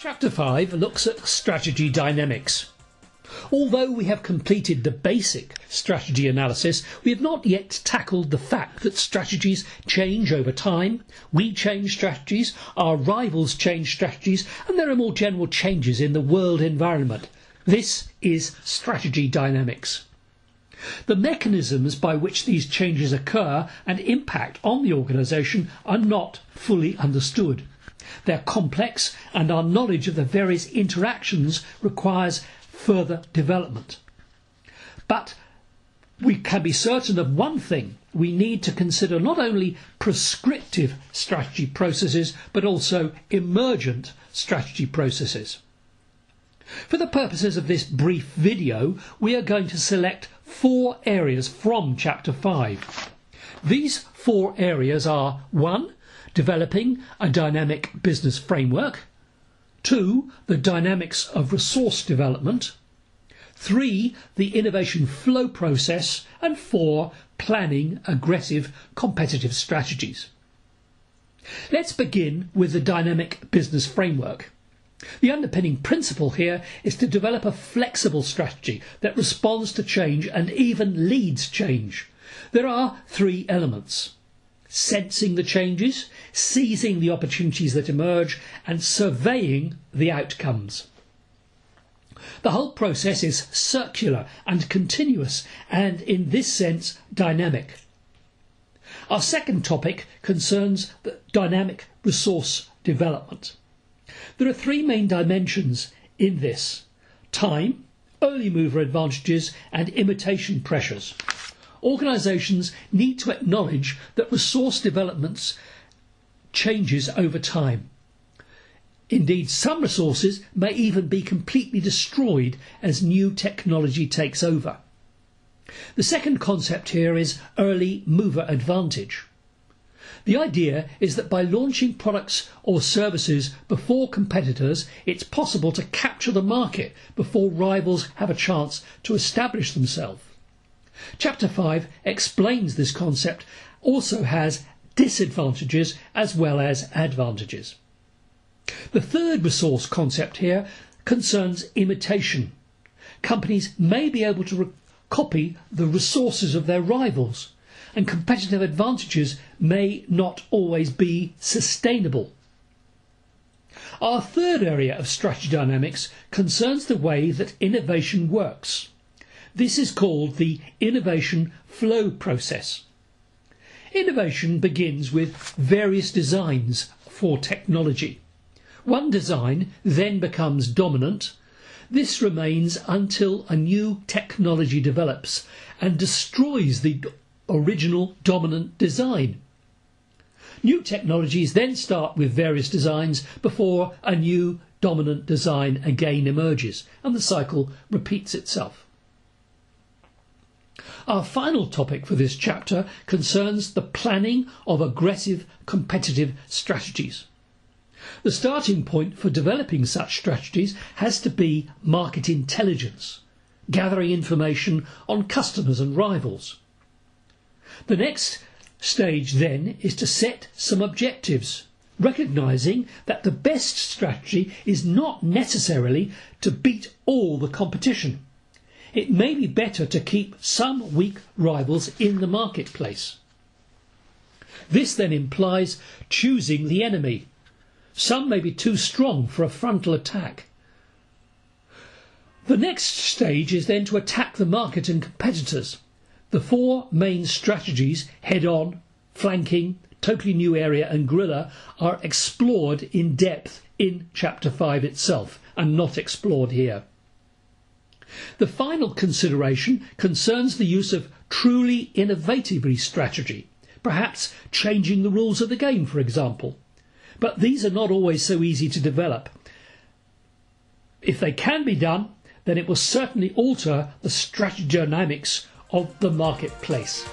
Chapter 5 looks at strategy dynamics. Although we have completed the basic strategy analysis, we have not yet tackled the fact that strategies change over time, we change strategies, our rivals change strategies, and there are more general changes in the world environment. This is strategy dynamics. The mechanisms by which these changes occur and impact on the organisation are not fully understood. They're complex, and our knowledge of the various interactions requires further development. But we can be certain of one thing: we need to consider not only prescriptive strategy processes but also emergent strategy processes. For the purposes of this brief video, we are going to select 4 areas from Chapter 5. These 4 areas are 1. Developing a dynamic business framework. 2. The dynamics of resource development. 3. The innovation flow process. And 4. Planning aggressive competitive strategies. Let's begin with the dynamic business framework. The underpinning principle here is to develop a flexible strategy that responds to change and even leads change. There are 3 elements: sensing the changes, seizing the opportunities that emerge, and surveying the outcomes. The whole process is circular and continuous, and in this sense dynamic. Our second topic concerns the dynamic resource development. There are 3 main dimensions in this: time, early mover advantages, and imitation pressures. Organisations need to acknowledge that resource developments changes over time. Indeed, some resources may even be completely destroyed as new technology takes over. The second concept here is early mover advantage. The idea is that by launching products or services before competitors, it's possible to capture the market before rivals have a chance to establish themselves. Chapter 5 explains this concept also has disadvantages as well as advantages. The third resource concept here concerns imitation. Companies may be able to copy the resources of their rivals, and competitive advantages may not always be sustainable. Our third area of strategy dynamics concerns the way that innovation works. This is called the innovation flow process. Innovation begins with various designs for technology. One design then becomes dominant. This remains until a new technology develops and destroys the original dominant design. New technologies then start with various designs before a new dominant design again emerges, and the cycle repeats itself. Our final topic for this chapter concerns the planning of aggressive competitive strategies. The starting point for developing such strategies has to be market intelligence, gathering information on customers and rivals. The next stage then is to set some objectives, recognising that the best strategy is not necessarily to beat all the competition. It may be better to keep some weak rivals in the marketplace. This then implies choosing the enemy. Some may be too strong for a frontal attack. The next stage is then to attack the market and competitors. The 4 main strategies, head-on, flanking, totally new area and guerrilla, are explored in depth in Chapter 5 itself and not explored here. The final consideration concerns the use of truly innovative strategy, perhaps changing the rules of the game, for example. But these are not always so easy to develop. If they can be done, then it will certainly alter the strategy dynamics of the marketplace.